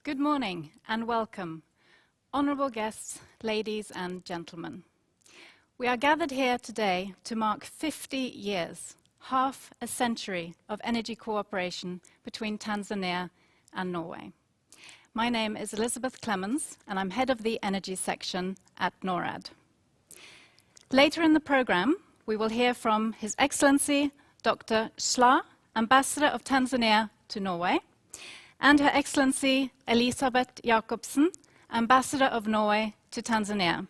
Good morning and welcome, honourable guests, ladies and gentlemen. We are gathered here today to mark 50 years, half a century of energy cooperation between Tanzania and Norway. My name is Elizabeth Clemens and I'm head of the energy section at NORAD. Later in the programme, we will hear from His Excellency Dr. Slaa, Ambassador of Tanzania to Norway, and Her Excellency Elisabeth Jacobsen, Ambassador of Norway to Tanzania,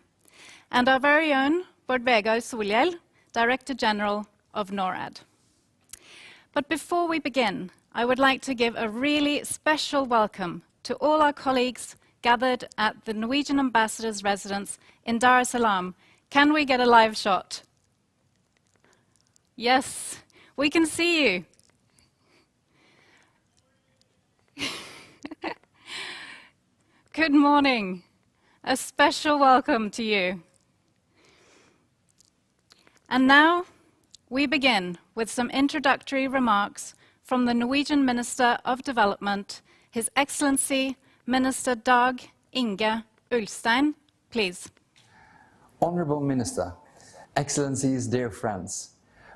and our very own Bård Vegar Solhjell, Director General of NORAD. But before we begin, I would like to give a really special welcome to all our colleagues gathered at the Norwegian Ambassador's residence in Dar es Salaam. Can we get a live shot? Yes, we can see you. Good morning. A special welcome to you. And now we begin with some introductory remarks from the Norwegian Minister of Development, His Excellency Minister Dag Inge Ulstein. Please. Honourable Minister, Excellencies, dear friends,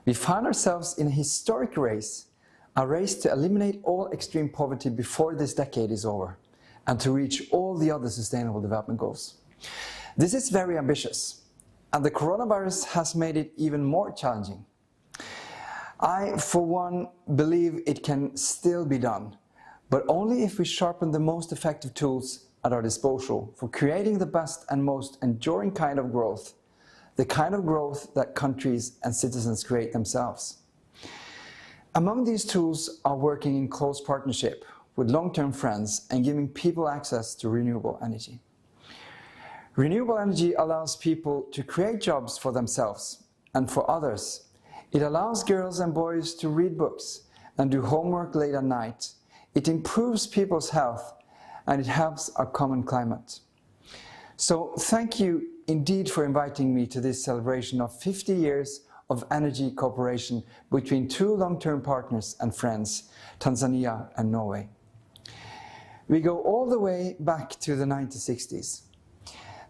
we find ourselves in a historic race, a race to eliminate all extreme poverty before this decade is over, and to reach all the other sustainable development goals. This is very ambitious, and the coronavirus has made it even more challenging. I, for one, believe it can still be done, but only if we sharpen the most effective tools at our disposal for creating the best and most enduring kind of growth, the kind of growth that countries and citizens create themselves. Among these tools are working in close partnership with long-term friends and giving people access to renewable energy. Renewable energy allows people to create jobs for themselves and for others. It allows girls and boys to read books and do homework late at night. It improves people's health and it helps our common climate. So thank you indeed for inviting me to this celebration of 50 years of energy cooperation between two long-term partners and friends, Tanzania and Norway. We go all the way back to the 1960s.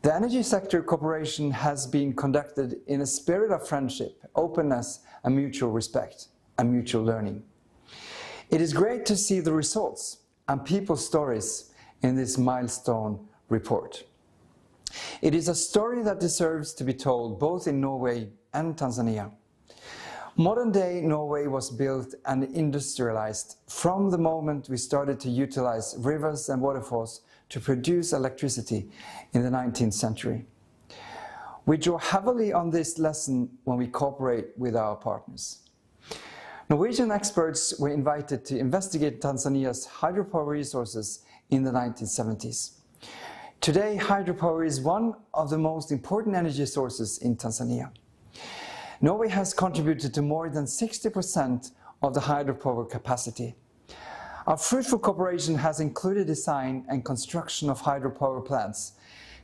The energy sector cooperation has been conducted in a spirit of friendship, openness and mutual respect and mutual learning. It is great to see the results and people's stories in this milestone report. It is a story that deserves to be told both in Norway and Tanzania. Modern-day Norway was built and industrialized from the moment we started to utilize rivers and waterfalls to produce electricity in the 19th century. We draw heavily on this lesson when we cooperate with our partners. Norwegian experts were invited to investigate Tanzania's hydropower resources in the 1970s. Today, hydropower is one of the most important energy sources in Tanzania. Norway has contributed to more than 60% of the hydropower capacity. Our fruitful cooperation has included design and construction of hydropower plants,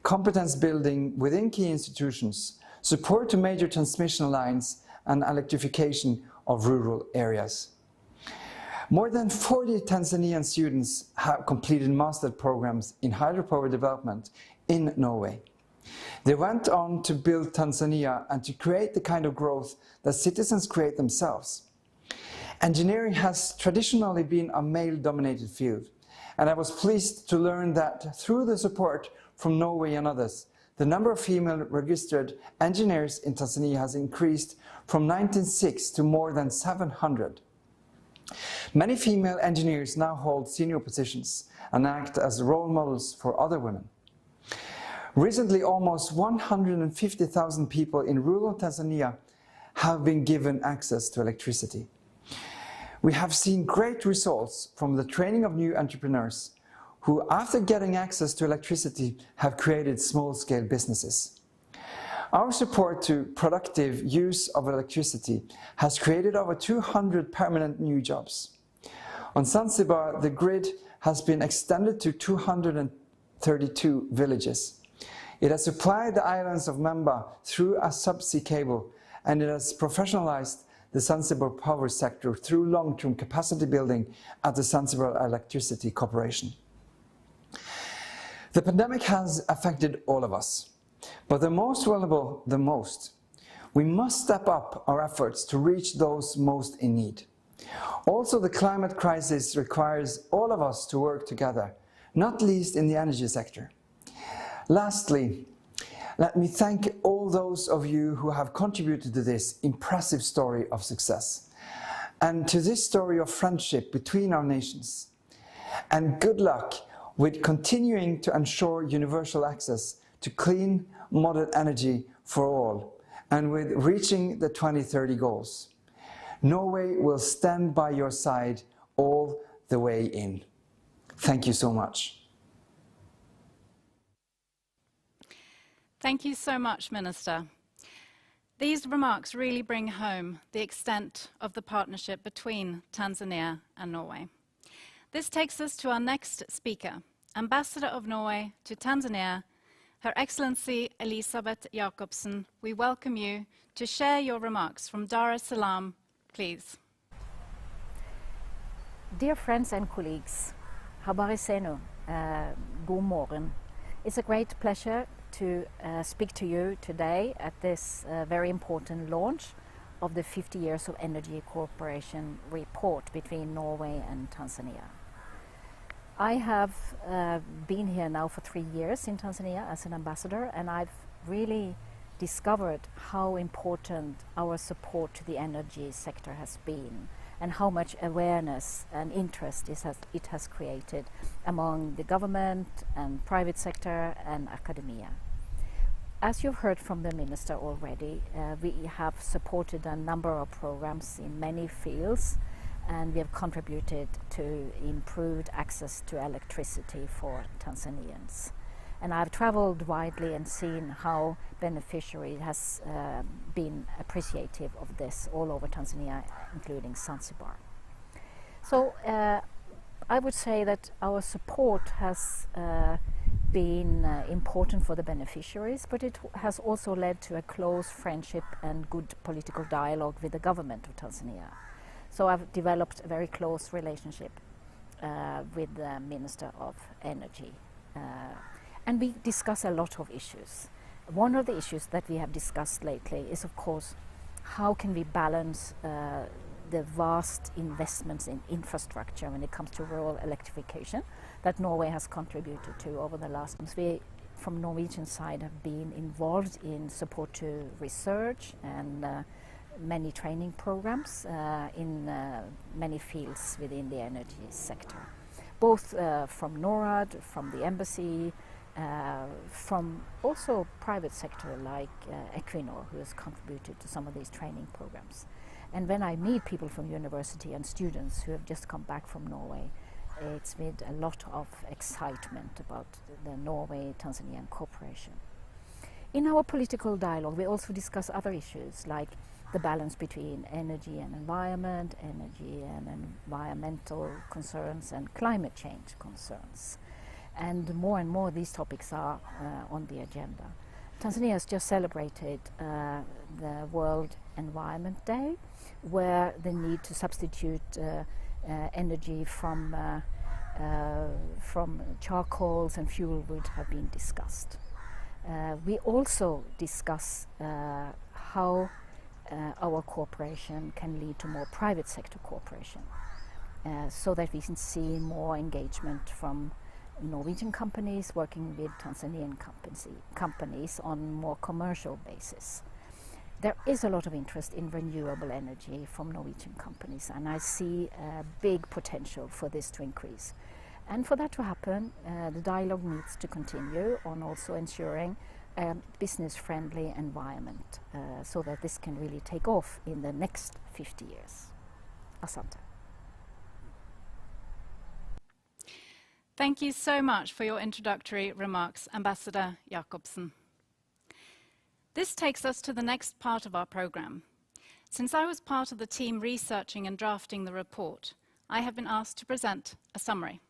competence building within key institutions, support to major transmission lines, and electrification of rural areas. More than 40 Tanzanian students have completed master programs in hydropower development in Norway. They went on to build Tanzania and to create the kind of growth that citizens create themselves. Engineering has traditionally been a male-dominated field, and I was pleased to learn that through the support from Norway and others, the number of female registered engineers in Tanzania has increased from 1906 to more than 700. Many female engineers now hold senior positions and act as role models for other women. Recently, almost 150,000 people in rural Tanzania have been given access to electricity. We have seen great results from the training of new entrepreneurs who, after getting access to electricity, have created small-scale businesses. Our support to productive use of electricity has created over 200 permanent new jobs. On Zanzibar, the grid has been extended to 232 villages. It has supplied the islands of Pemba through a subsea cable, and it has professionalized the Zanzibar power sector through long-term capacity building at the Zanzibar Electricity Corporation. The pandemic has affected all of us, but the most vulnerable the most. We must step up our efforts to reach those most in need. Also, the climate crisis requires all of us to work together, not least in the energy sector. Lastly, let me thank all those of you who have contributed to this impressive story of success, and to this story of friendship between our nations. And good luck with continuing to ensure universal access to clean, modern energy for all, and with reaching the 2030 goals. Norway will stand by your side all the way in. Thank you so much. Thank you so much, Minister. These remarks really bring home the extent of the partnership between Tanzania and Norway. This takes us to our next speaker, Ambassador of Norway to Tanzania, Her Excellency Elisabeth Jacobsen. We welcome you to share your remarks from Dar es Salaam, please. Dear friends and colleagues, habari zenu, god morgen. It's a great pleasure to speak to you today at this very important launch of the 50 Years of Energy Cooperation report between Norway and Tanzania. I have been here now for 3 years in Tanzania as an ambassador, and I've really discovered how important our support to the energy sector has been, and how much awareness and interest it has created among the government and private sector and academia. As you've heard from the Minister already, we have supported a number of programs in many fields, and we have contributed to improved access to electricity for Tanzanians. And I've traveled widely and seen how beneficiary has been appreciative of this all over Tanzania, including Zanzibar. So I would say that our support has been important for the beneficiaries, but it has also led to a close friendship and good political dialogue with the government of Tanzania. So I've developed a very close relationship with the Minister of Energy. And we discuss a lot of issues. One of the issues that we have discussed lately is, of course, how can we balance the vast investments in infrastructure when it comes to rural electrification that Norway has contributed to over the last months. We, from Norwegian side, have been involved in support to research and many training programs in many fields within the energy sector, both from NORAD, from the embassy, from also private sector like Equinor, who has contributed to some of these training programs. And when I meet people from university and students who have just come back from Norway, it's with a lot of excitement about the Norway-Tanzanian cooperation. In our political dialogue, we also discuss other issues like the balance between energy and environment, energy and environmental concerns, and climate change concerns. And more these topics are on the agenda. Tanzania has just celebrated the World Environment Day, where the need to substitute energy from charcoals and fuel wood have been discussed. We also discuss how our cooperation can lead to more private sector cooperation, so that we can see more engagement from Norwegian companies working with Tanzanian companies on more commercial basis. There is a lot of interest in renewable energy from Norwegian companies, and I see a big potential for this to increase. And for that to happen, the dialogue needs to continue on also ensuring a business-friendly environment, so that this can really take off in the next 50 years. Asante. Thank you so much for your introductory remarks, Ambassador Jacobsen. This takes us to the next part of our program. Since I was part of the team researching and drafting the report, I have been asked to present a summary.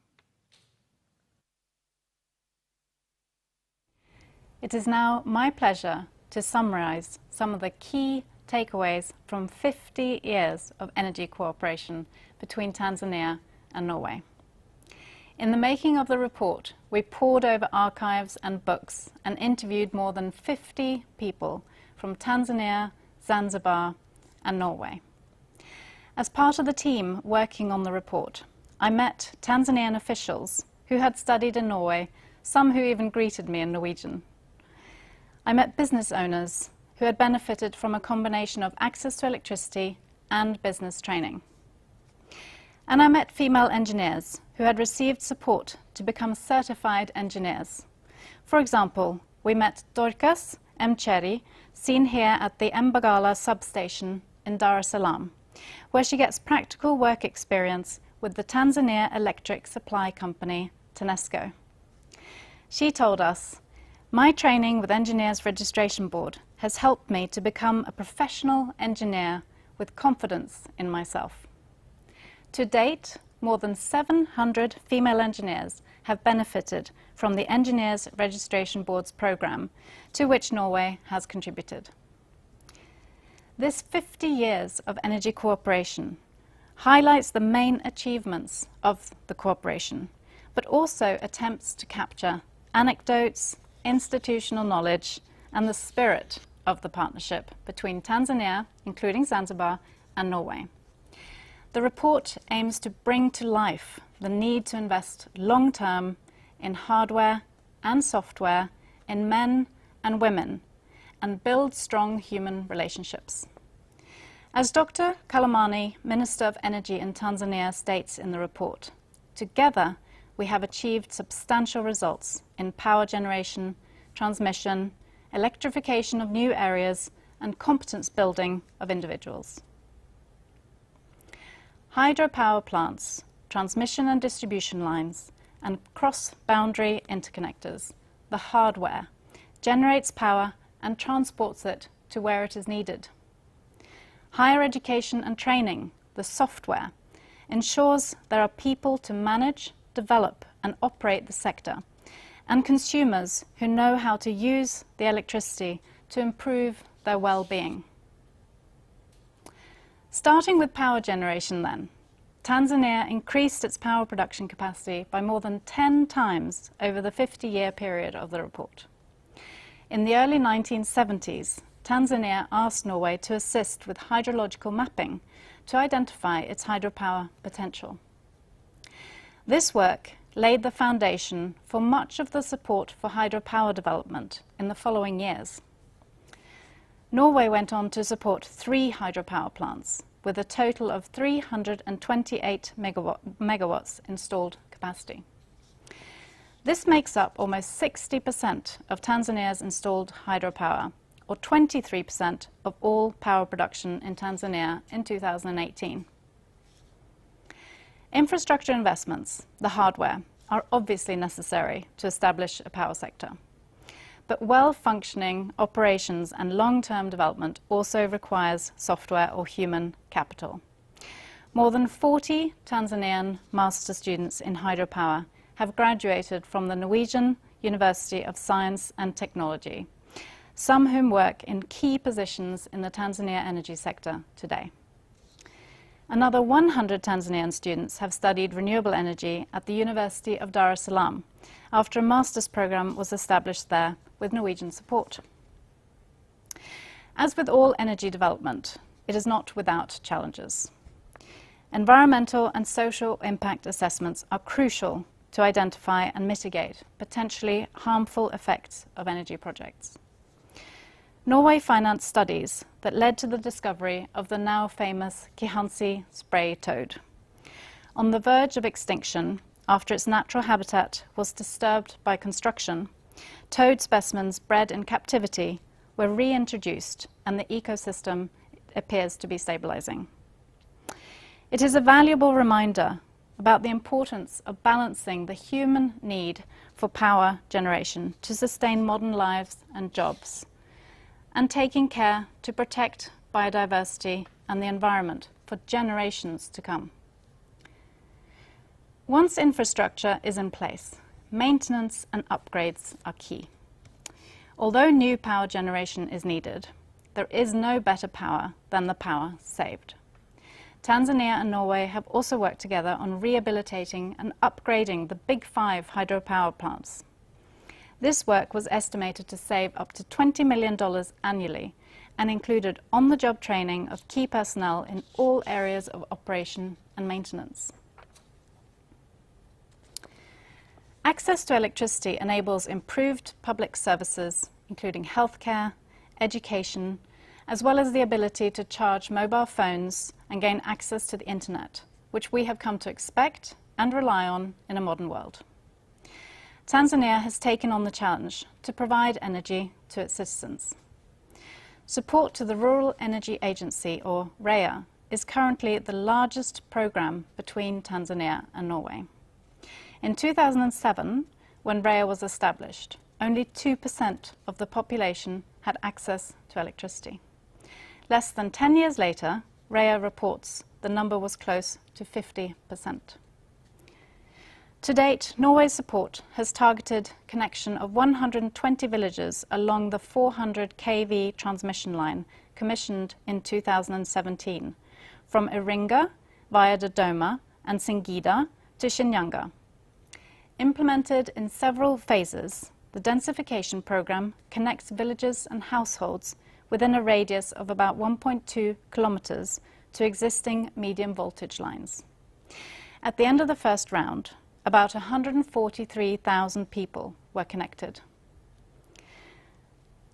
It is now my pleasure to summarize some of the key takeaways from 50 years of energy cooperation between Tanzania and Norway. In the making of the report, we pored over archives and books and interviewed more than 50 people from Tanzania, Zanzibar, and Norway. As part of the team working on the report, I met Tanzanian officials who had studied in Norway, some who even greeted me in Norwegian. I met business owners who had benefited from a combination of access to electricity and business training. And I met female engineers who had received support to become certified engineers. For example, we met Dorcas Mcheri, seen here at the Mbagala substation in Dar es Salaam, where she gets practical work experience with the Tanzania electric supply company, TANESCO. She told us, "My training with Engineers Registration Board has helped me to become a professional engineer with confidence in myself." To date, more than 700 female engineers have benefited from the Engineers Registration Board's programme, to which Norway has contributed. This 50 years of energy cooperation highlights the main achievements of the cooperation, but also attempts to capture anecdotes, institutional knowledge, and the spirit of the partnership between Tanzania, including Zanzibar, and Norway. The report aims to bring to life the need to invest long-term in hardware and software, in men and women, and build strong human relationships. As Dr. Kalamani, Minister of Energy in Tanzania, states in the report, together we have achieved substantial results in power generation, transmission, electrification of new areas, and competence building of individuals. Hydropower plants, transmission and distribution lines, and cross-boundary interconnectors, the hardware, generates power and transports it to where it is needed. Higher education and training, the software, ensures there are people to manage, develop, and operate the sector, and consumers who know how to use the electricity to improve their well-being. Starting with power generation then, Tanzania increased its power production capacity by more than 10 times over the 50-year period of the report. In the early 1970s, Tanzania asked Norway to assist with hydrological mapping to identify its hydropower potential. This work laid the foundation for much of the support for hydropower development in the following years. Norway went on to support 3 hydropower plants with a total of 328 megawatts installed capacity. This makes up almost 60% of Tanzania's installed hydropower, or 23% of all power production in Tanzania in 2018. Infrastructure investments, the hardware, are obviously necessary to establish a power sector. But well-functioning operations and long-term development also requires software or human capital. More than 40 Tanzanian master students in hydropower have graduated from the Norwegian University of Science and Technology, some whom work in key positions in the Tanzania energy sector today. Another 100 Tanzanian students have studied renewable energy at the University of Dar es Salaam after a master's program was established there with Norwegian support. As with all energy development, it is not without challenges. Environmental and social impact assessments are crucial to identify and mitigate potentially harmful effects of energy projects. Norway financed studies that led to the discovery of the now famous Kihansi spray toad. On the verge of extinction, after its natural habitat was disturbed by construction, toad specimens bred in captivity were reintroduced and the ecosystem appears to be stabilizing. It is a valuable reminder about the importance of balancing the human need for power generation to sustain modern lives and jobs, and taking care to protect biodiversity and the environment for generations to come. Once infrastructure is in place, maintenance and upgrades are key. Although new power generation is needed, there is no better power than the power saved. Tanzania and Norway have also worked together on rehabilitating and upgrading the Big Five hydropower plants. This work was estimated to save up to $20 million annually and included on-the-job training of key personnel in all areas of operation and maintenance. Access to electricity enables improved public services, including healthcare, education, as well as the ability to charge mobile phones and gain access to the internet, which we have come to expect and rely on in a modern world. Tanzania has taken on the challenge to provide energy to its citizens. Support to the Rural Energy Agency, or REA, is currently the largest program between Tanzania and Norway. In 2007, when REA was established, only 2% of the population had access to electricity. Less than 10 years later, REA reports the number was close to 50%. To date, Norway's support has targeted connection of 120 villages along the 400 kV transmission line commissioned in 2017, from Iringa via Dodoma and Singida to Shinyanga. Implemented in several phases, the densification program connects villages and households within a radius of about 1.2 kilometers to existing medium voltage lines. At the end of the first round, about 143,000 people were connected.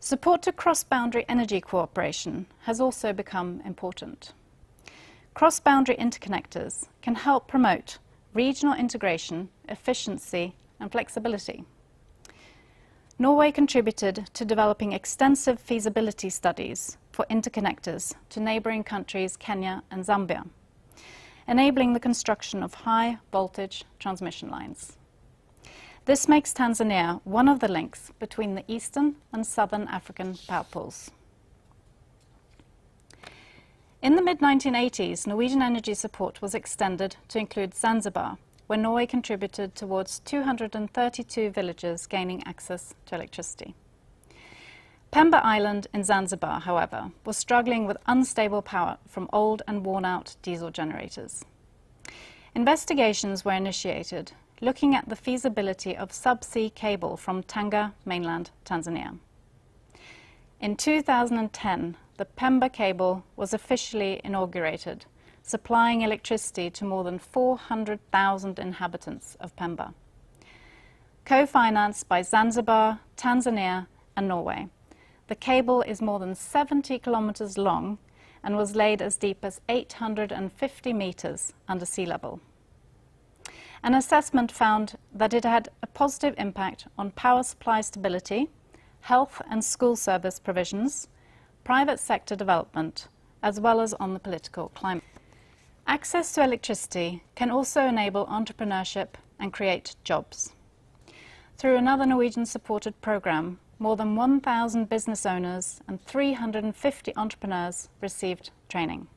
Support to cross-boundary energy cooperation has also become important. Cross-boundary interconnectors can help promote regional integration, efficiency, and flexibility. Norway contributed to developing extensive feasibility studies for interconnectors to neighboring countries Kenya and Zambia, enabling the construction of high-voltage transmission lines. This makes Tanzania one of the links between the eastern and southern African power pools. In the mid-1980s, Norwegian energy support was extended to include Zanzibar, where Norway contributed towards 232 villages gaining access to electricity. Pemba Island in Zanzibar, however, was struggling with unstable power from old and worn-out diesel generators. Investigations were initiated looking at the feasibility of subsea cable from Tanga, mainland Tanzania. In 2010, the Pemba Cable was officially inaugurated, supplying electricity to more than 400,000 inhabitants of Pemba. Co-financed by Zanzibar, Tanzania and Norway, the cable is more than 70 kilometers long and was laid as deep as 850 meters under sea level. An assessment found that it had a positive impact on power supply stability, health and school service provisions, private sector development, as well as on the political climate. Access to electricity can also enable entrepreneurship and create jobs. Through another Norwegian-supported program, more than 1,000 business owners and 350 entrepreneurs received training.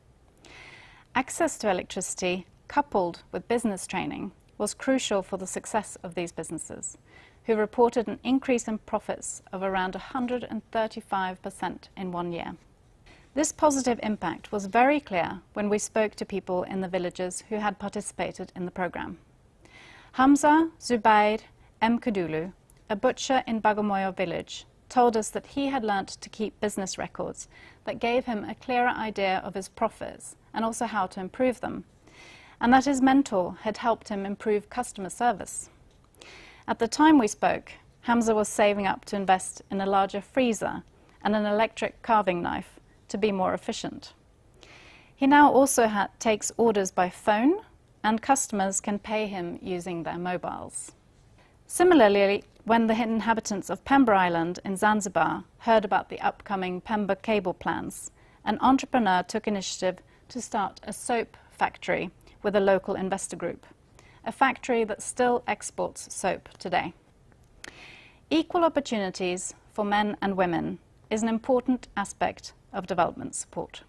Access to electricity, coupled with business training, was crucial for the success of these businesses, who reported an increase in profits of around 135% in 1 year. This positive impact was very clear when we spoke to people in the villages who had participated in the program. Hamza Zubair Mkudulu, a butcher in Bagamoyo village, told us that he had learnt to keep business records that gave him a clearer idea of his profits and also how to improve them, and that his mentor had helped him improve customer service. At the time we spoke, Hamza was saving up to invest in a larger freezer and an electric carving knife to be more efficient. He now also takes orders by phone, and customers can pay him using their mobiles. Similarly, when the inhabitants of Pemba Island in Zanzibar heard about the upcoming Pemba Cable plans, an entrepreneur took initiative to start a soap factory with a local investor group, a factory that still exports soap today. Equal opportunities for men and women is an important aspect of development support.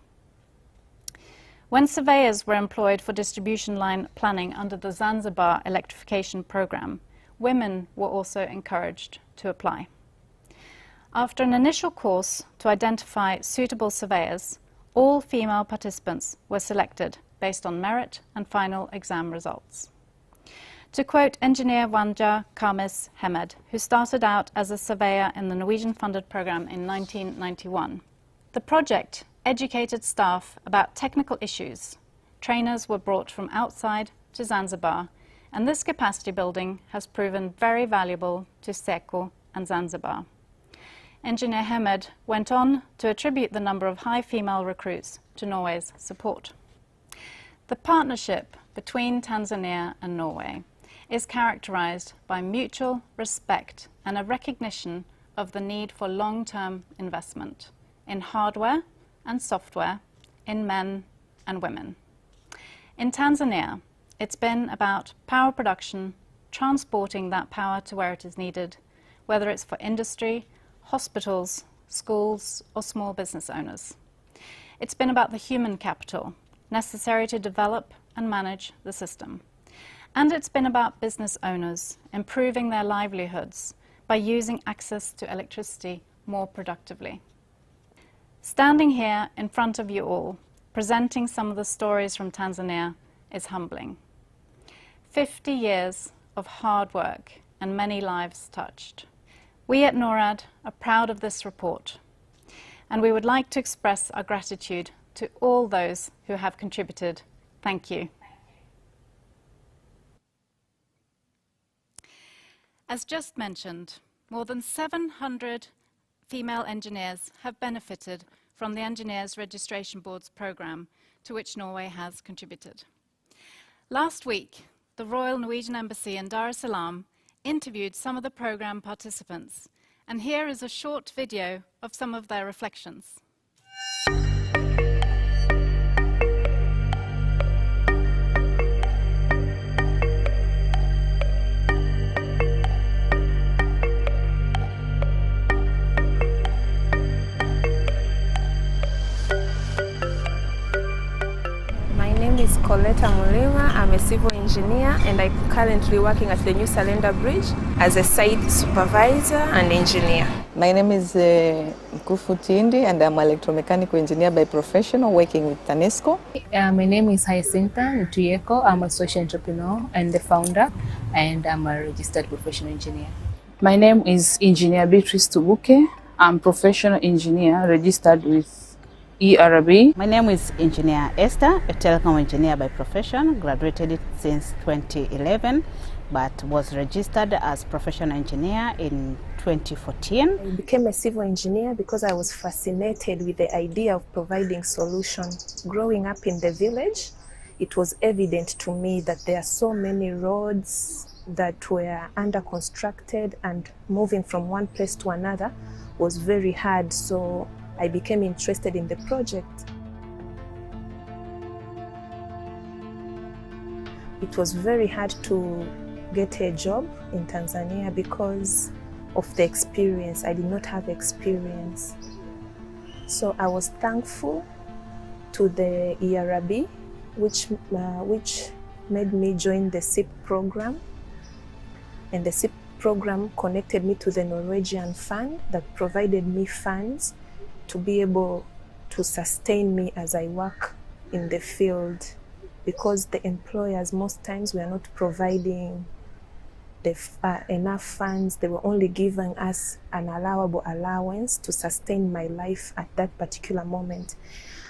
When surveyors were employed for distribution line planning under the Zanzibar electrification program, women were also encouraged to apply. After an initial course to identify suitable surveyors, all female participants were selected based on merit and final exam results. To quote engineer Wanja Kamis Hemed, who started out as a surveyor in the Norwegian-funded program in 1991, the project educated staff about technical issues. Trainers were brought from outside to Zanzibar, and this capacity building has proven very valuable to Seko and Zanzibar. Engineer Hemed went on to attribute the number of high female recruits to Norway's support. The partnership between Tanzania and Norway is characterized by mutual respect and a recognition of the need for long-term investment in hardware and software, in men and women. In Tanzania, it's been about power production, transporting that power to where it is needed, whether it's for industry, hospitals, schools, or small business owners. It's been about the human capital necessary to develop and manage the system. And it's been about business owners improving their livelihoods by using access to electricity more productively. Standing here in front of you all, presenting some of the stories from Tanzania is humbling. 50 years of hard work and many lives touched. We at NORAD are proud of this report, and we would like to express our gratitude to all those who have contributed. Thank you. As just mentioned, more than 700 female engineers have benefited from the Engineers Registration Board's programme, to which Norway has contributed. Last week, the Royal Norwegian Embassy in Dar es Salaam interviewed some of the programme participants, and here is a short video of some of their reflections. Coletta Mulima. I'm a civil engineer and I'm currently working at the New Salenda Bridge as a site supervisor and engineer. My name is Mkufu Tindi and I'm an electromechanical engineer by profession working with TANESCO. My name is Hyacinta Ntuyeko. I'm a social entrepreneur and the founder, and I'm a registered professional engineer. My name is Engineer Beatrice Tubuke. I'm professional engineer registered with ERB. My name is Engineer Esther, a telecom engineer by profession, graduated since 2011, but was registered as professional engineer in 2014. I became a civil engineer because I was fascinated with the idea of providing solutions. Growing up in the village, it was evident to me that there are so many roads that were under constructed, and moving from one place to another was very hard. So I became interested in the project. It was very hard to get a job in Tanzania because of the experience. I did not have experience. So I was thankful to the ERB, which made me join the SIP program. And the SIP program connected me to the Norwegian fund that provided me funds to be able to sustain me as I work in the field, because the employers most times were not providing enough funds. They were only giving us an allowable allowance to sustain my life at that particular moment.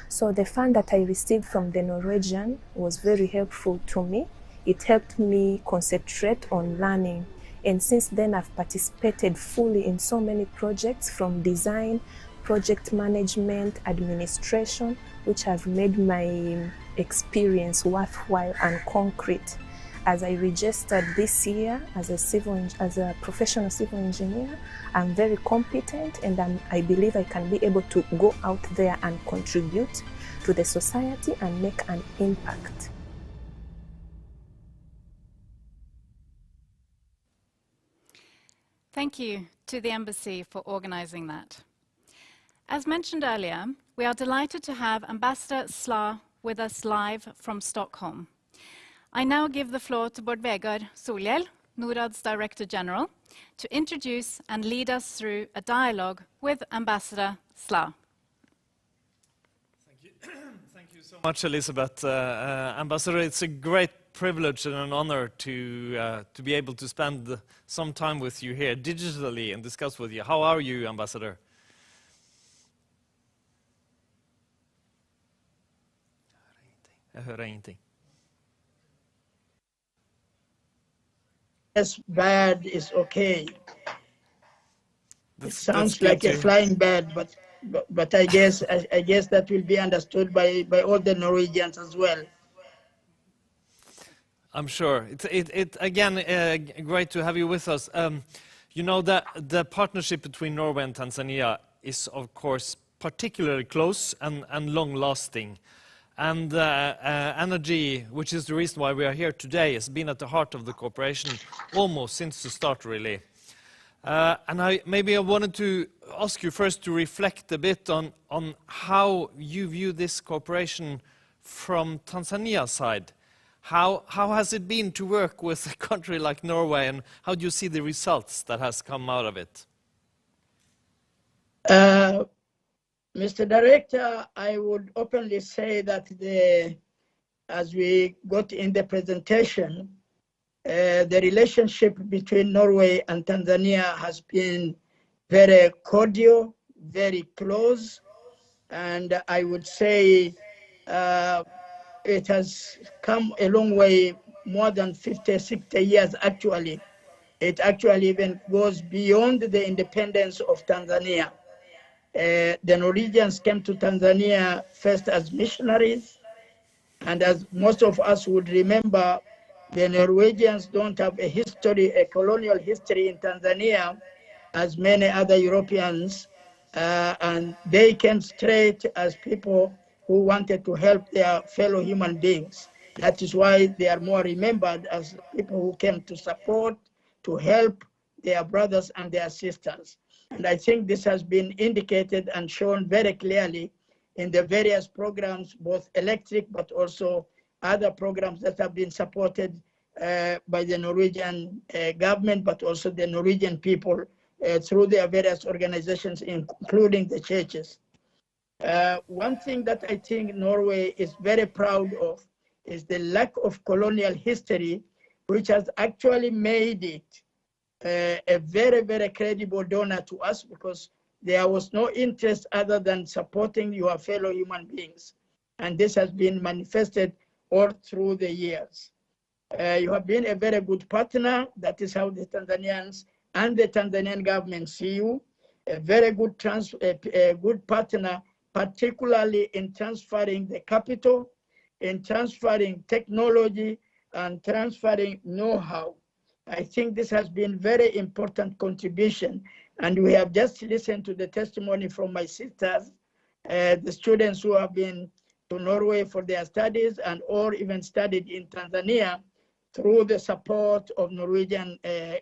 So the fund that I received from the Norwegian was very helpful to me. It helped me concentrate on learning. And since then, I've participated fully in so many projects, from design, project management, administration, which have made my experience worthwhile and concrete. As I registered this year as a professional civil engineer, I'm very competent, and I believe I can be able to go out there and contribute to the society and make an impact. Thank you to the Embassy for organizing that. As mentioned earlier, we are delighted to have Ambassador Sla with us live from Stockholm. I now give the floor to Bård Vegar Solhjell, NORAD's Director General, to introduce and lead us through a dialogue with Ambassador Sla. Thank you so much, Elizabeth. Ambassador, it's a great privilege and an honor to be able to spend some time with you here digitally and discuss with you. How are you, Ambassador? Jag hör ingenting. Yes, bad is okay. It sounds good like a flying bird, but I guess that will be understood by all the Norwegians as well. I'm sure. It again great to have you with us. You know that the partnership between Norway and Tanzania is of course particularly close and long-lasting. And energy, which is the reason why we are here today, has been at the heart of the cooperation almost since the start, really. And I wanted to ask you first to reflect a bit on how you view this cooperation from Tanzania's side. How has it been to work with a country like Norway, and how do you see the results that has come out of it? Mr. Director, I would openly say that as we got in the presentation, the relationship between Norway and Tanzania has been very cordial, very close, and I would say it has come a long way, more than 50, 60 years actually. It actually even goes beyond the independence of Tanzania. The Norwegians came to Tanzania first as missionaries, and as most of us would remember, the Norwegians don't have a history, a colonial history in Tanzania as many other Europeans, and they came straight as people who wanted to help their fellow human beings. That is why they are more remembered as people who came to support, to help their brothers and their sisters. And I think this has been indicated and shown very clearly in the various programs, both electric but also other programs that have been supported by the Norwegian government, but also the Norwegian people through their various organizations, including the churches. One thing that I think Norway is very proud of is the lack of colonial history, which has actually made it a very, very credible donor to us, because there was no interest other than supporting your fellow human beings. And this has been manifested all through the years. You have been a very good partner. That is how the Tanzanians and the Tanzanian government see you. A very good, good partner, particularly in transferring the capital, in transferring technology, and transferring know-how. I think this has been very important contribution. And we have just listened to the testimony from my sisters, the students who have been to Norway for their studies and or even studied in Tanzania through the support of Norwegian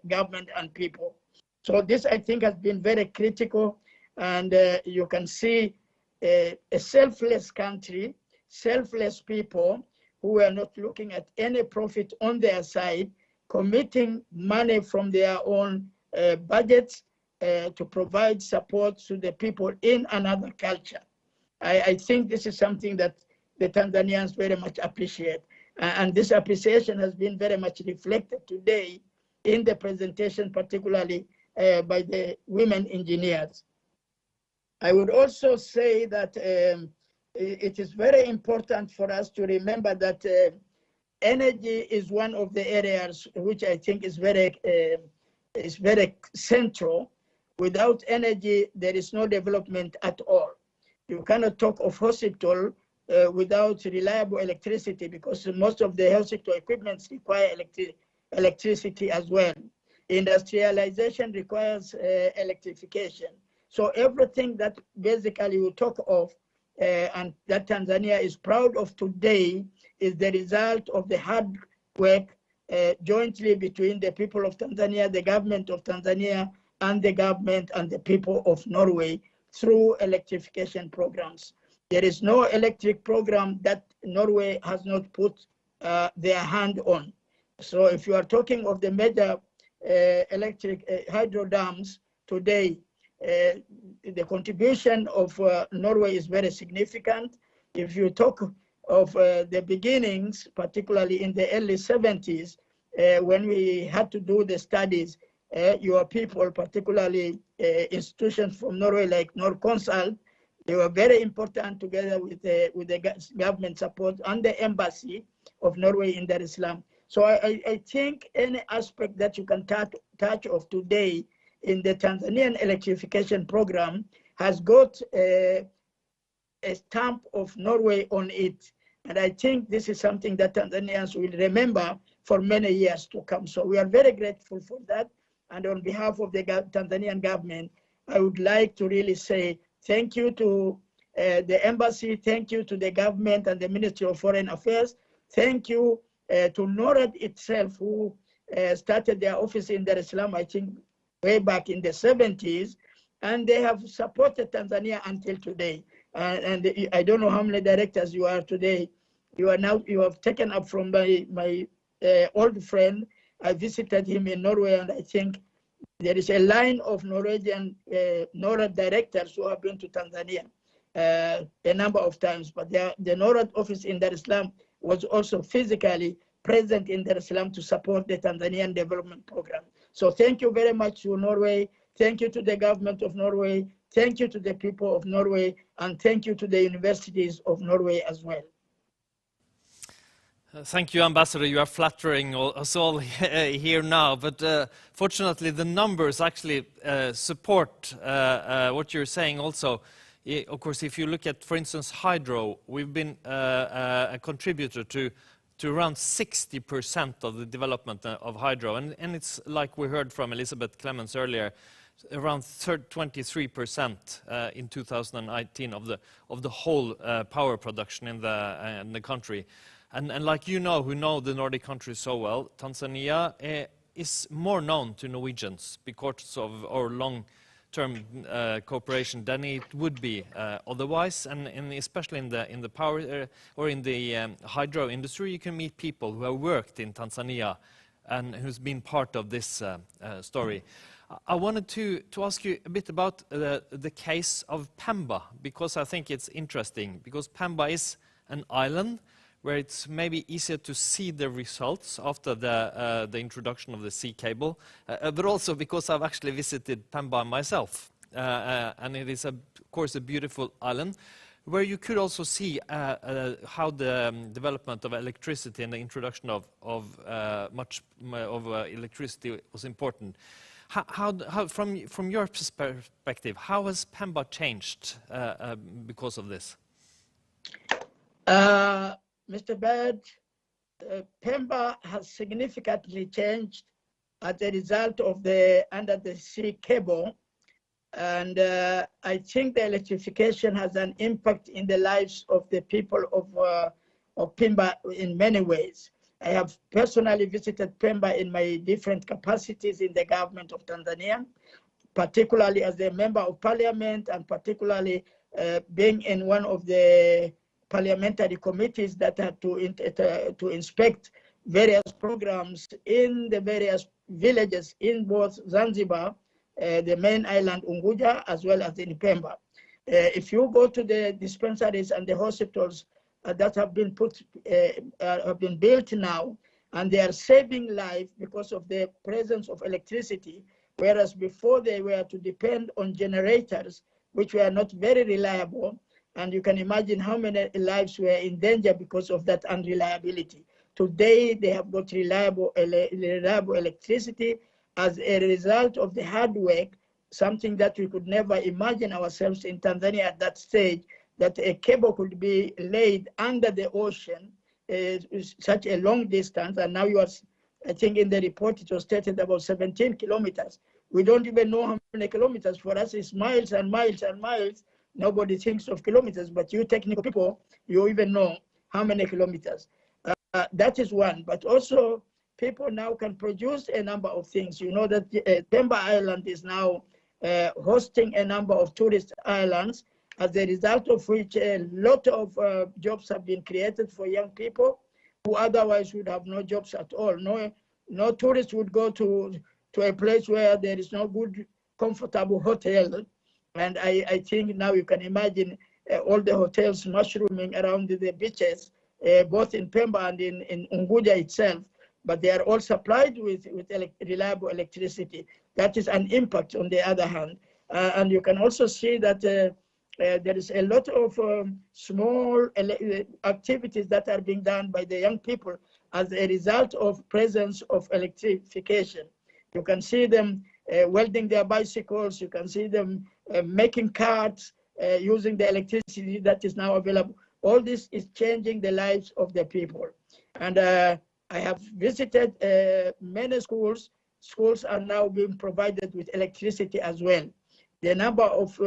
government and people. So this, I think, has been very critical. And you can see a selfless country, selfless people who are not looking at any profit on their side, committing money from their own budgets to provide support to the people in another culture. I think this is something that the Tanzanians very much appreciate. And this appreciation has been very much reflected today in the presentation, particularly by the women engineers. I would also say that it is very important for us to remember that energy is one of the areas which I think is very central. Without energy, there is no development at all. You cannot talk of hospital without reliable electricity, because most of the hospital equipments require electricity as well. Industrialization requires electrification. So everything that basically we talk of and that Tanzania is proud of today is the result of the hard work jointly between the people of Tanzania, the government of Tanzania, and the government and the people of Norway through electrification programs. There is no electric program that Norway has not put their hand on. So if you are talking of the major electric hydro dams today, the contribution of Norway is very significant. If you talk of the beginnings, particularly in the early 70s, when we had to do the studies, your people, particularly institutions from Norway like Norconsult, they were very important together with the government support and the embassy of Norway in Dar es Salaam. So I think any aspect that you can touch of today in the Tanzanian electrification program has got a stamp of Norway on it. And I think this is something that Tanzanians will remember for many years to come. So we are very grateful for that. And on behalf of the Tanzanian government, I would like to really say thank you to the embassy, thank you to the government and the Ministry of Foreign Affairs, thank you to NORAD itself, who started their office in Dar es Salaam, I think, way back in the 70s, and they have supported Tanzania until today. And I don't know how many directors you are today. You have taken up from my old friend. I visited him in Norway, and I think there is a line of Norwegian NORAD directors who have been to Tanzania a number of times. But the NORAD office in Dar es Salaam was also physically present in Dar es Salaam to support the Tanzanian development program. So thank you very much to Norway. Thank you to the government of Norway. Thank you to the people of Norway. And thank you to the universities of Norway as well. Thank you, Ambassador. You are flattering us all here now. But fortunately, the numbers actually support what you're saying also. Of course, if you look at, for instance, hydro, we've been a contributor to around 60% of the development of hydro. And it's like we heard from Elizabeth Clemens earlier, around 23% in 2019 of the whole power production in the country. And like you know, who know the Nordic countries so well, Tanzania is more known to Norwegians because of our long-term cooperation than it would be otherwise. And especially in the power or in the hydro industry, you can meet people who have worked in Tanzania and who's been part of this story. I wanted to ask you a bit about the case of Pemba, because I think it's interesting, because Pemba is an island where it's maybe easier to see the results after the introduction of the sea cable, but also because I've actually visited Pemba myself. And it is, of course, a beautiful island, where you could also see how the development of electricity and the introduction of electricity was important. How from your perspective, how has Pemba changed because of this? Mr. Bird, Pemba has significantly changed as a result of the under-the-sea cable. And I think the electrification has an impact in the lives of the people of Pemba in many ways. I have personally visited Pemba in my different capacities in the government of Tanzania, particularly as a member of parliament and particularly being in one of the parliamentary committees that had to inspect various programs in the various villages in both Zanzibar, the main island Unguja, as well as in Pemba. If you go to the dispensaries and the hospitals that have been built now, and they are saving life because of the presence of electricity, whereas before they were to depend on generators, which were not very reliable. And you can imagine how many lives were in danger because of that unreliability. Today, they have got reliable electricity as a result of the hard work, something that we could never imagine ourselves in Tanzania at that stage, that a cable could be laid under the ocean, such a long distance. And now I think in the report it was stated about 17 kilometers. We don't even know how many kilometers. For us, it's miles and miles and miles. Nobody thinks of kilometers, but you technical people, you even know how many kilometers. That is one, but also people now can produce a number of things. You know that Pemba Island is now hosting a number of tourist islands, as a result of which a lot of jobs have been created for young people who otherwise would have no jobs at all. No tourist would go to a place where there is no good, comfortable hotel. And I think now you can imagine all the hotels mushrooming around the beaches, both in Pemba and in Unguja itself, but they are all supplied with reliable electricity. That is an impact on the other hand. And you can also see that there is a lot of small activities that are being done by the young people as a result of presence of electrification. You can see them welding their bicycles, you can see them making carts using the electricity that is now available. All this is changing the lives of the people. And I have visited many schools. Schools are now being provided with electricity as well. The number of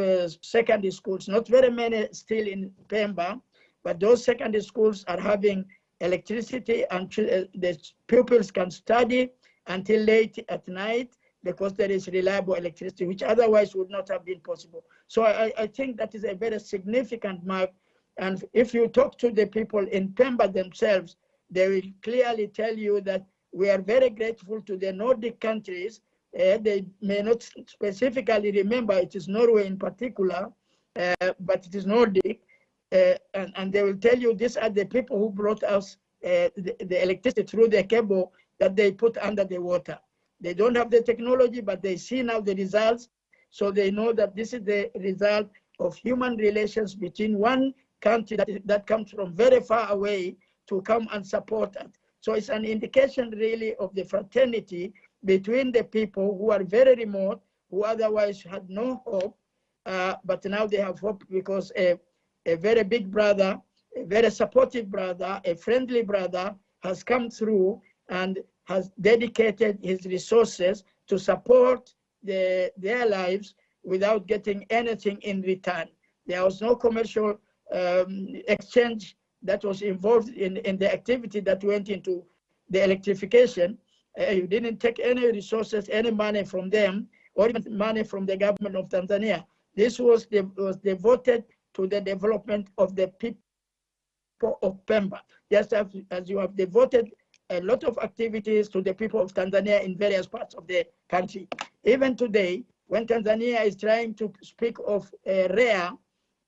secondary schools, not very many still in Pemba, but those secondary schools are having electricity, and the pupils can study until late at night because there is reliable electricity, which otherwise would not have been possible. So I think that is a very significant mark. And if you talk to the people in Pemba themselves, they will clearly tell you that we are very grateful to the Nordic countries. They may not specifically remember it is Norway in particular, but it is Nordic. And they will tell you these are the people who brought us the electricity through the cable that they put under the water. They don't have the technology, but they see now the results. So they know that this is the result of human relations between one country that comes from very far away to come and support us. So it's an indication really of the fraternity between the people who are very remote, who otherwise had no hope, but now they have hope because a very big brother, a very supportive brother, a friendly brother has come through and has dedicated his resources to support their lives without getting anything in return. There was no commercial exchange that was involved in the activity that went into the electrification. You didn't take any resources, any money from them, or even money from the government of Tanzania. This was devoted to the development of the people of Pemba, just as you have devoted a lot of activities to the people of Tanzania in various parts of the country. Even today, when Tanzania is trying to speak of REA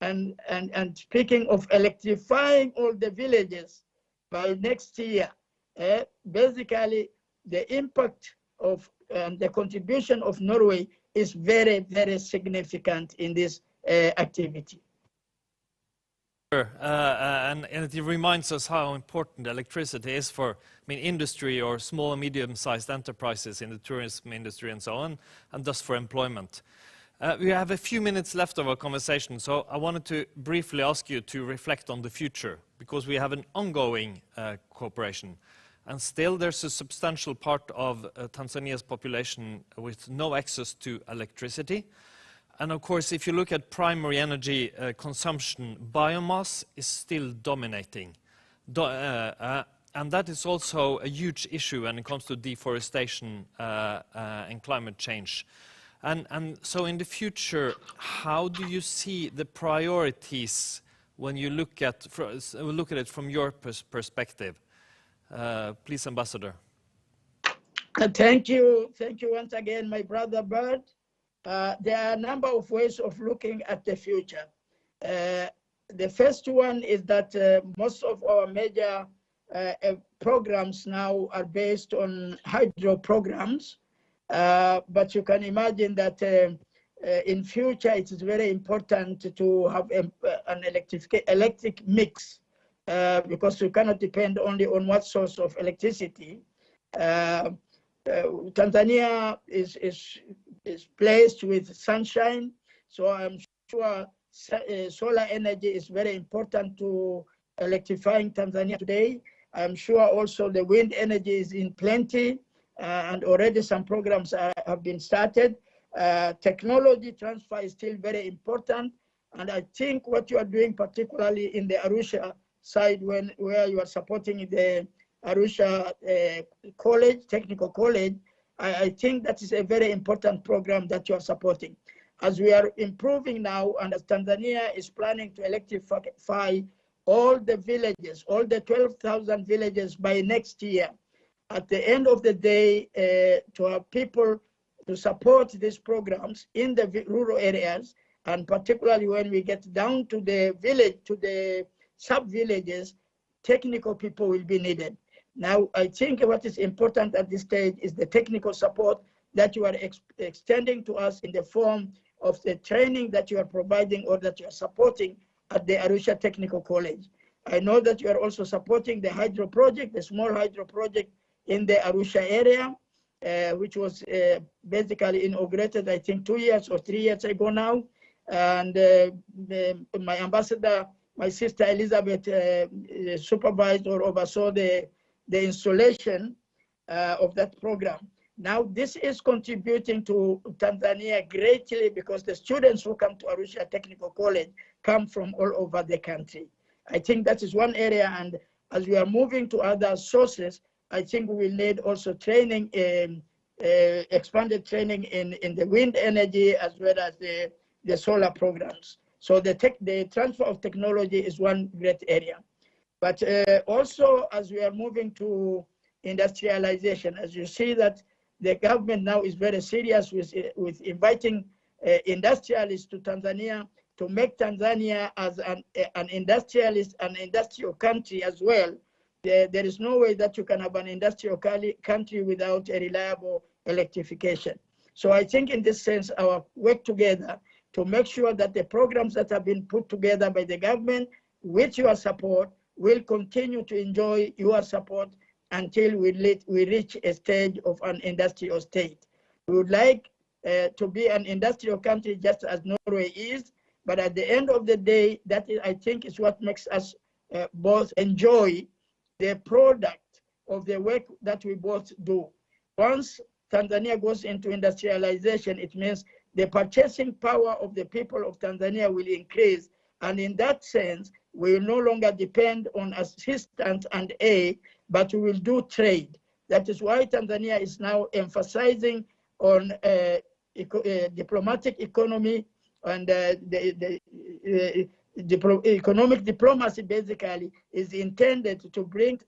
and speaking of electrifying all the villages by next year, basically the impact of the contribution of Norway is very, very significant in this activity. And it reminds us how important electricity is for industry or small and medium-sized enterprises in the tourism industry and so on, and thus for employment. We have a few minutes left of our conversation, so I wanted to briefly ask you to reflect on the future, because we have an ongoing cooperation. And still there's a substantial part of Tanzania's population with no access to electricity. And of course, if you look at primary energy consumption, biomass is still dominating. And that is also a huge issue when it comes to deforestation and climate change. And so in the future, how do you see the priorities when you look at it from your perspective? Please, Ambassador. Thank you once again, my brother Bird. There are a number of ways of looking at the future. The first one is that most of our major programs now are based on hydro programs, but you can imagine that in future it is very important to have an electric mix, because you cannot depend only on one source of electricity. Tanzania is placed with sunshine, so I'm sure solar energy is very important to electrifying Tanzania today. I'm sure also the wind energy is in plenty, and already some programs have been started. Technology transfer is still very important, and I think what you are doing, particularly in the Arusha side, where you are supporting the Arusha College, Technical College, I think that is a very important program that you are supporting. As we are improving now, and as Tanzania is planning to electrify all the villages, all the 12,000 villages by next year, at the end of the day, to have people to support these programs in the rural areas, And particularly when we get down to the village, to the sub-villages, technical people will be needed. Now, I think what is important at this stage is the technical support that you are extending to us in the form of the training that you are providing or that you are supporting at the Arusha Technical College. I know that you are also supporting the hydro project, the small hydro project in the Arusha area, which was basically inaugurated, I think, 2 years or 3 years ago now. And my ambassador, my sister Elizabeth, supervised or oversaw the installation of that program. Now, this is contributing to Tanzania greatly because the students who come to Arusha Technical College come from all over the country. I think that is one area, and as we are moving to other sources, I think we will need also training, expanded training in the wind energy as well as the solar programs. So the transfer of technology is one great area. But also, as we are moving to industrialization, as you see that the government now is very serious with inviting industrialists to Tanzania to make Tanzania as an industrialist, an industrial country as well. There is no way that you can have an industrial country without a reliable electrification. So I think in this sense, our work together to make sure that the programs that have been put together by the government with your support will continue to enjoy your support until we reach a stage of an industrial state. We would like to be an industrial country just as Norway is, but at the end of the day, that is, I think, is what makes us both enjoy the product of the work that we both do. Once Tanzania goes into industrialization, it means the purchasing power of the people of Tanzania will increase. And in that sense, we will no longer depend on assistance and aid, but we will do trade. That is why Tanzania is now emphasizing on diplomatic economy, and economic diplomacy basically is intended to bring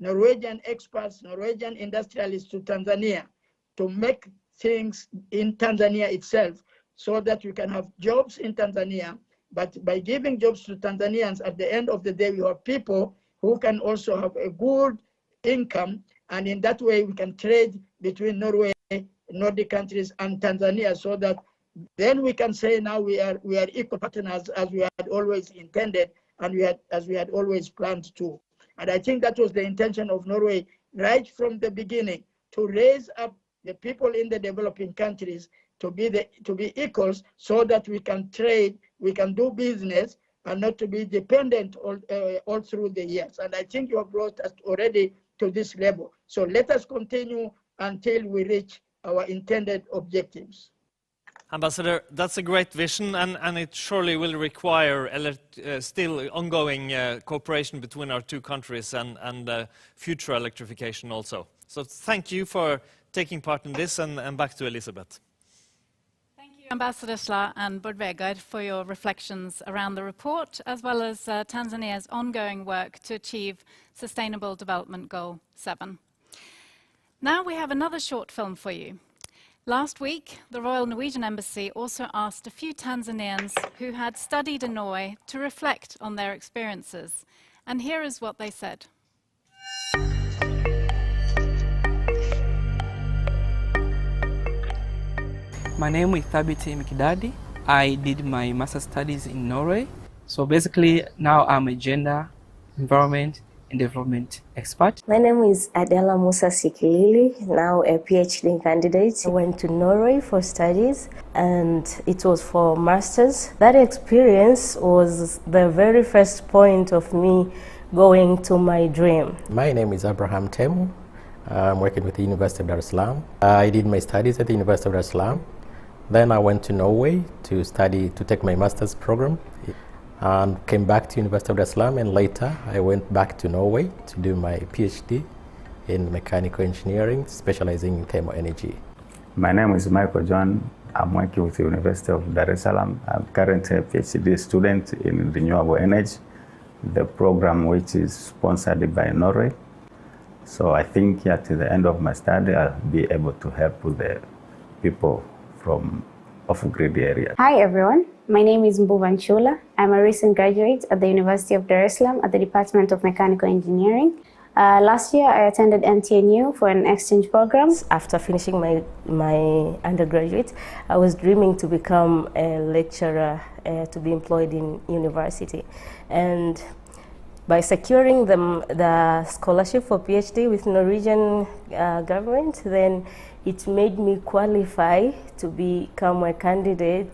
Norwegian experts, Norwegian industrialists to Tanzania to make things in Tanzania itself so that we can have jobs in Tanzania. But by giving jobs to Tanzanians, at the end of the day, we have people who can also have a good income. And in that way, we can trade between Norway, Nordic countries, and Tanzania so that then we can say now we are equal partners as we had always intended and as we had always planned to. And I think that was the intention of Norway right from the beginning, to raise up the people in the developing countries to be equals so that we can trade, we can do business, and not to be dependent all through the years. And I think you have brought us already to this level. So let us continue until we reach our intended objectives. Ambassador, that's a great vision, and it surely will require still ongoing cooperation between our two countries and future electrification also. So thank you for taking part in this, and back to Elizabeth. Thank you, Ambassador Slaa and Bård Vegar, for your reflections around the report, as well as Tanzania's ongoing work to achieve Sustainable Development Goal 7. Now we have another short film for you. Last week, the Royal Norwegian Embassy also asked a few Tanzanians who had studied in Norway to reflect on their experiences. And here is what they said. My name is Thabiti Mikidadi. I did my master's studies in Norway. So basically, now I'm a gender, environment, and development expert. My name is Adela Musa Sikilili, now a PhD candidate. I went to Norway for studies and it was for masters. That experience was the very first point of me going to my dream. My name is Abraham Temu. I'm working with the University of Dar es Salaam. I did my studies at the University of Dar es Salaam. Then I went to Norway to take my master's program. And came back to University of Dar es Salaam, and later I went back to Norway to do my PhD in mechanical engineering, specializing in thermal energy. My name is Michael John. I'm working with the University of Dar es Salaam. I'm currently a PhD student in renewable energy, the program which is sponsored by Norway. So I think at the end of my study, I'll be able to help the people from off-grid area. Hi everyone. My name is Mbuvan Chula. I'm a recent graduate at the University of Dar es Salaam at the Department of Mechanical Engineering. Last year, I attended NTNU for an exchange program. After finishing my undergraduate, I was dreaming to become a lecturer, to be employed in university. And by securing the scholarship for PhD with Norwegian government, then it made me qualify to become a candidate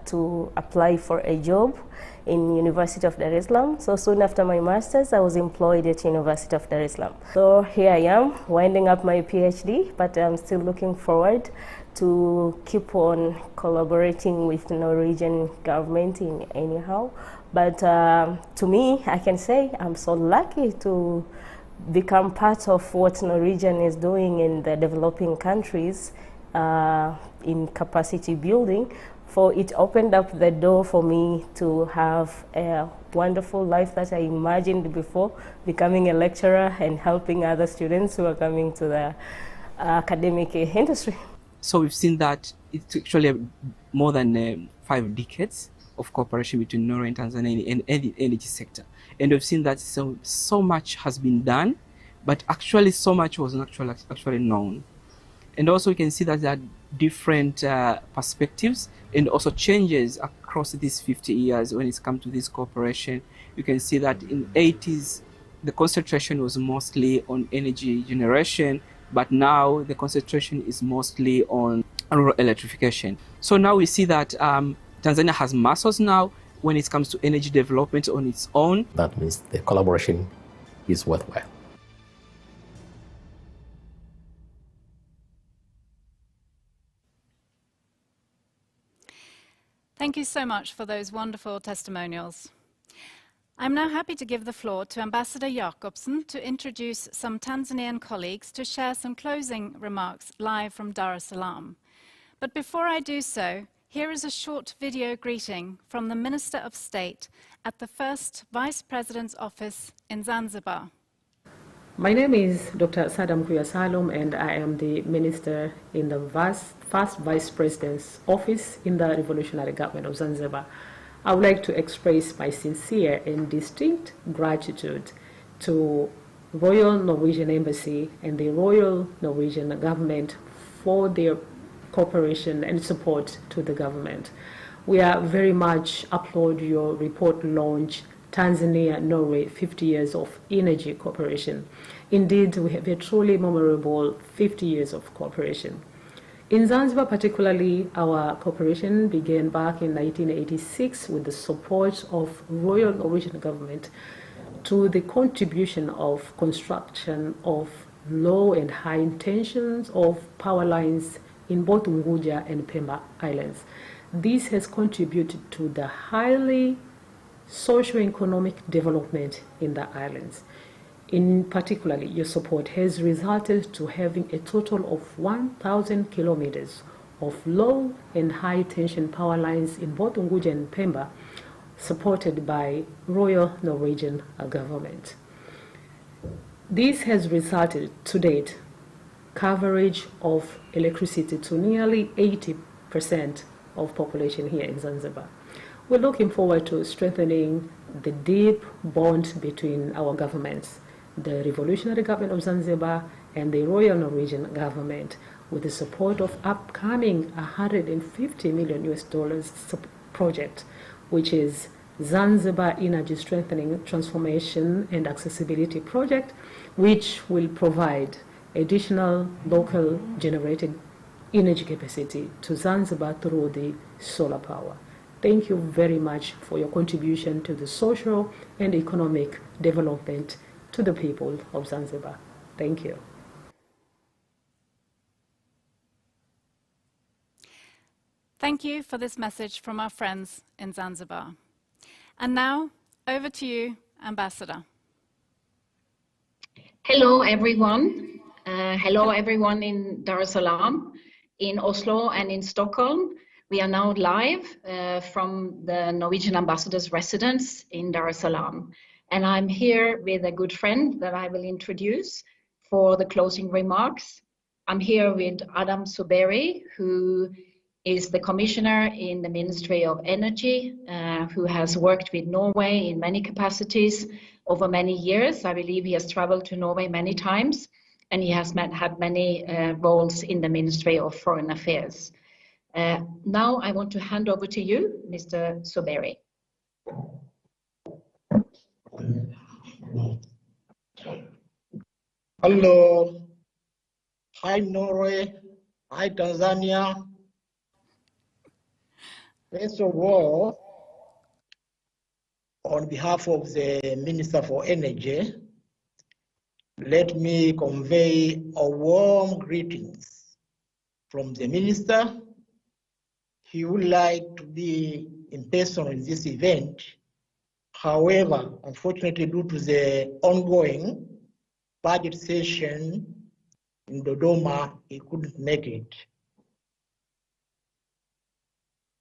to apply for a job in University of Dar es Salaam. So soon after my master's, I was employed at University of Dar es Salaam. So here I am, winding up my PhD, but I'm still looking forward to keep on collaborating with the Norwegian government in anyhow. But to me, I can say I'm so lucky to become part of what Norwegian is doing in the developing countries in capacity building. For it opened up the door for me to have a wonderful life that I imagined before becoming a lecturer and helping other students who are coming to the academic industry. So we've seen that it's actually more than 5 decades of cooperation between Norway and Tanzania in the energy sector. And we've seen that so much has been done, but actually so much was not actually known. And also we can see that there are different perspectives and also changes across these 50 years when it's come to this cooperation. You can see that in the 80s, the concentration was mostly on energy generation, but now the concentration is mostly on rural electrification. So now we see that Tanzania has muscles now when it comes to energy development on its own. That means the collaboration is worthwhile. Thank you so much for those wonderful testimonials. I'm now happy to give the floor to Ambassador Jakobsen to introduce some Tanzanian colleagues to share some closing remarks live from Dar es Salaam. But before I do so, here is a short video greeting from the Minister of State at the First Vice President's Office in Zanzibar. My name is Dr. Sadam Kuya Salum, and I am the Minister in the First Vice President's Office in the Revolutionary Government of Zanzibar. I would like to express my sincere and distinct gratitude to Royal Norwegian Embassy and the Royal Norwegian Government for their cooperation and support to the government. We are very much applaud your report launch, Tanzania and Norway, 50 years of energy cooperation. Indeed, we have a truly memorable 50 years of cooperation. In Zanzibar particularly, our cooperation began back in 1986 with the support of Royal Norwegian Government to the contribution of construction of low and high tensions of power lines in both Unguja and Pemba Islands. This has contributed to the highly socio-economic development in the islands. In particular, your support has resulted to having a total of 1,000 kilometers of low and high tension power lines in both Unguja and Pemba, supported by Royal Norwegian Government. This has resulted to date coverage of electricity to nearly 80% of population here in Zanzibar. We're looking forward to strengthening the deep bond between our governments, the Revolutionary Government of Zanzibar and the Royal Norwegian Government, with the support of upcoming $150 million project, which is Zanzibar Energy Strengthening Transformation and Accessibility Project, which will provide additional local generated energy capacity to Zanzibar through the solar power. Thank you very much for your contribution to the social and economic development to the people of Zanzibar. Thank you. Thank you for this message from our friends in Zanzibar. And now, over to you, Ambassador. Hello, everyone. Hello, everyone in Dar es Salaam, in Oslo, and in Stockholm. We are now live from the Norwegian ambassador's residence in Dar es Salaam. And I'm here with a good friend that I will introduce for the closing remarks. I'm here with Adam Suberi, who is the commissioner in the Ministry of Energy, who has worked with Norway in many capacities over many years. I believe he has traveled to Norway many times, and he has had many roles in the Ministry of Foreign Affairs. Now I want to hand over to you, Mr. Soberi. Hello. Hi, Norway. Hi, Tanzania. First of all, on behalf of the Minister for Energy, let me convey a warm greetings from the Minister. He would like to be in person in this event. However, unfortunately, due to the ongoing budget session in Dodoma, he couldn't make it.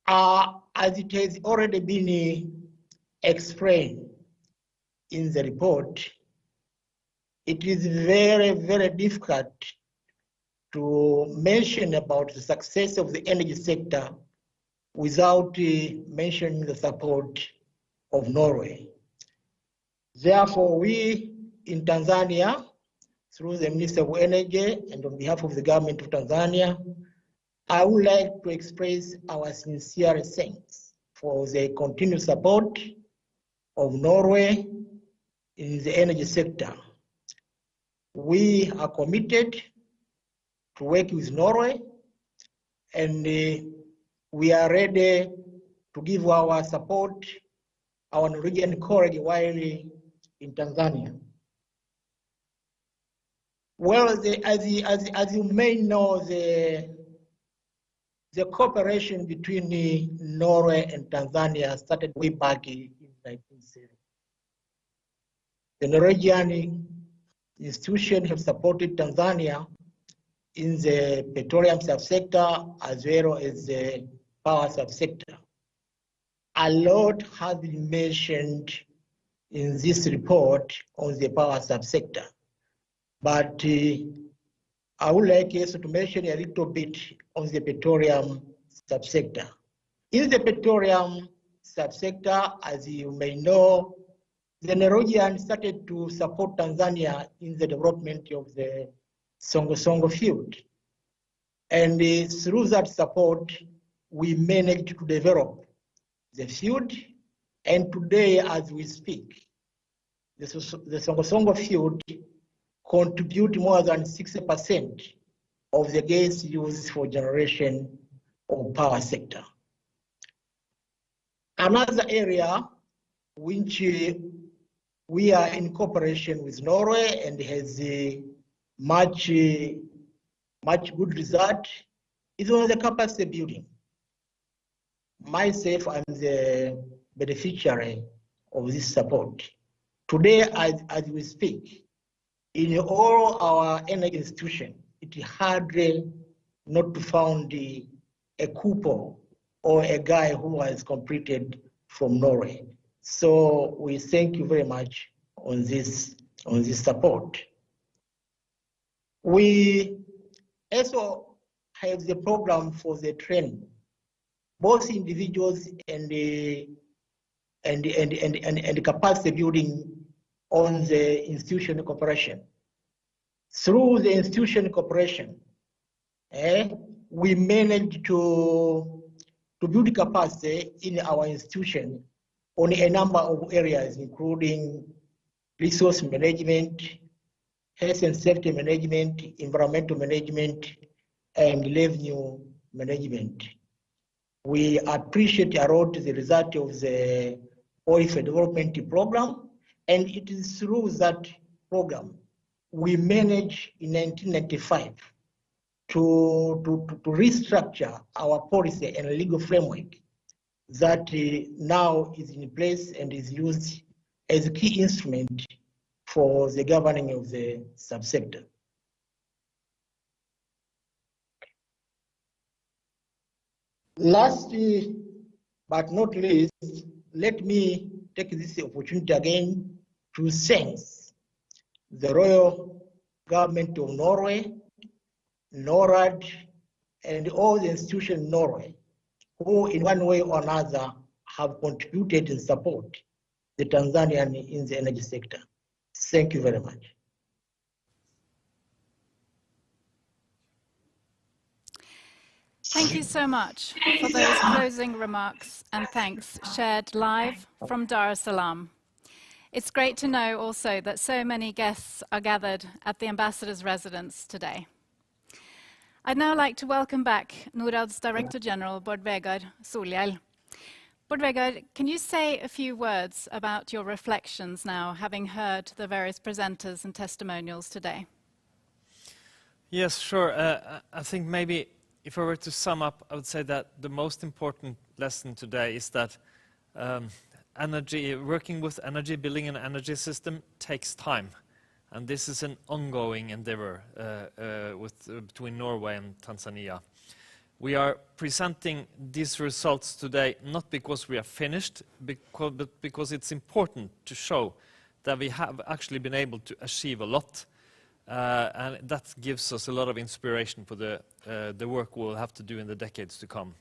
As it has already been explained in the report, it is very, very difficult to mention about the success of the energy sector without mentioning the support of Norway. Therefore, we in Tanzania, through the Minister of Energy and on behalf of the government of Tanzania, I would like to express our sincere thanks for the continued support of Norway in the energy sector. We are committed to work with Norway, and we are ready to give our support, our Norwegian colleague while in Tanzania. Well, as you may know, the cooperation between Norway and Tanzania started way back in 1970. The Norwegian institution have supported Tanzania in the petroleum subsector as well as the power subsector. A lot has been mentioned in this report on the power subsector, but I would like also to mention a little bit on the petroleum subsector. In the petroleum subsector, as you may know, the Norwegian started to support Tanzania in the development of the Songo field. And through that support, we managed to develop the field. And today, as we speak, the Songo field contribute more than 60% of the gas used for generation of power sector. Another area which we are in cooperation with Norway and has much good result is on the capacity building. Myself, I'm the beneficiary of this support. Today, as we speak, in all our energy institutions, it is hard not to find a couple or a guy who has completed from Norway. So we thank you very much on this support. We also have the program for the training, both individuals and capacity building on the institutional cooperation. Through the institutional cooperation, we managed to build capacity in our institution on a number of areas, including resource management, health and safety management, environmental management, and revenue management. We appreciate a lot the result of the oil development program, and it is through that program we managed in 1995 to restructure our policy and legal framework that now is in place and is used as a key instrument for the governing of the subsector. Lastly, but not least, let me take this opportunity again to thank the Royal Government of Norway, NORAD, and all the institutions in Norway who in one way or another have contributed in support the Tanzanian in the energy sector. Thank you very much. Thank you so much for those closing remarks and thanks shared live from Dar es Salaam. It's great to know also that so many guests are gathered at the Ambassador's residence today. I'd now like to welcome back NORAD's Director General, Bård Vegar Solhjell. Bård Vegar, can you say a few words about your reflections now, having heard the various presenters and testimonials today? Yes, sure. I think maybe if I were to sum up, I would say that the most important lesson today is that working with energy, building an energy system takes time. And this is an ongoing endeavor between Norway and Tanzania. We are presenting these results today not because we are finished, but because it's important to show that we have actually been able to achieve a lot. And that gives us a lot of inspiration for the work we'll have to do in the decades to come.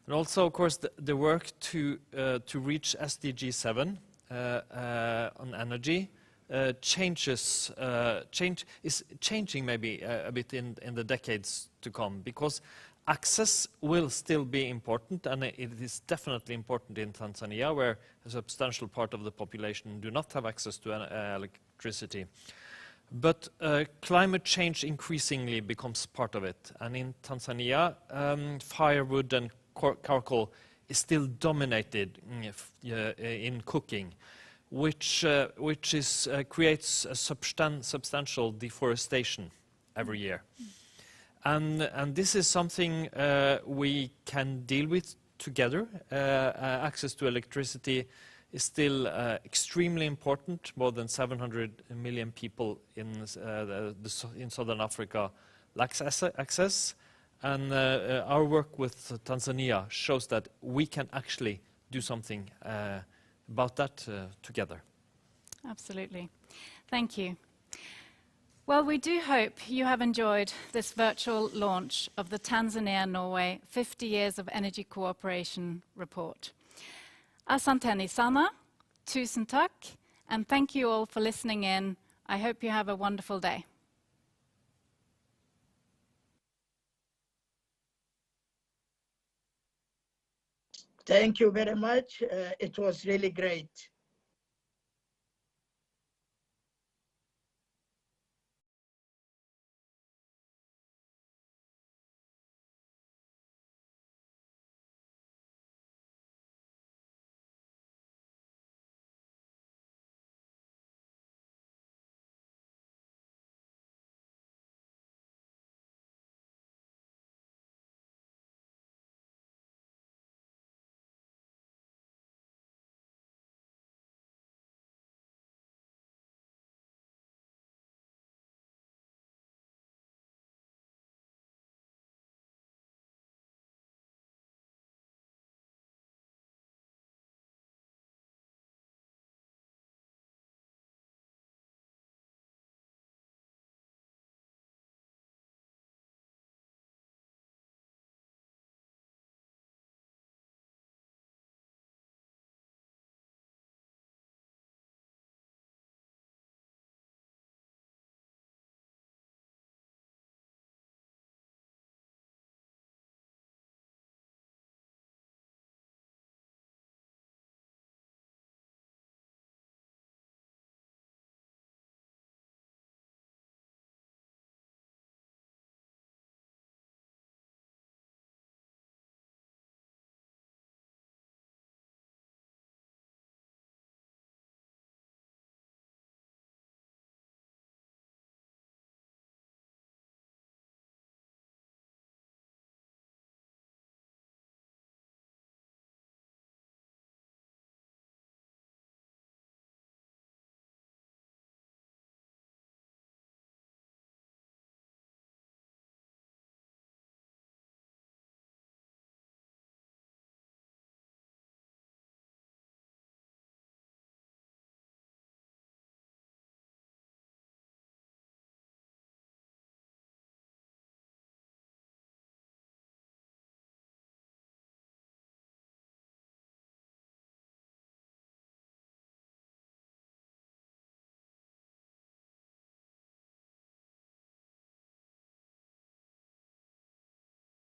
And also, of course, the work to reach SDG 7 on energy is changing maybe a bit in the decades to come, because access will still be important, and it is definitely important in Tanzania, where a substantial part of the population do not have access to electricity. But climate change increasingly becomes part of it. And in Tanzania, firewood and charcoal is still dominated in cooking, which creates a substantial deforestation every year. And this is something we can deal with together. Access to electricity is still extremely important. More than 700 million people in Southern Africa lack access. And our work with Tanzania shows that we can actually do something about that together. Absolutely. Thank you. Well, we do hope you have enjoyed this virtual launch of the Tanzania and Norway 50 Years of Energy Cooperation report. Asanteni sana, tusen tack, and thank you all for listening in. I hope you have a wonderful day. Thank you very much. It was really great.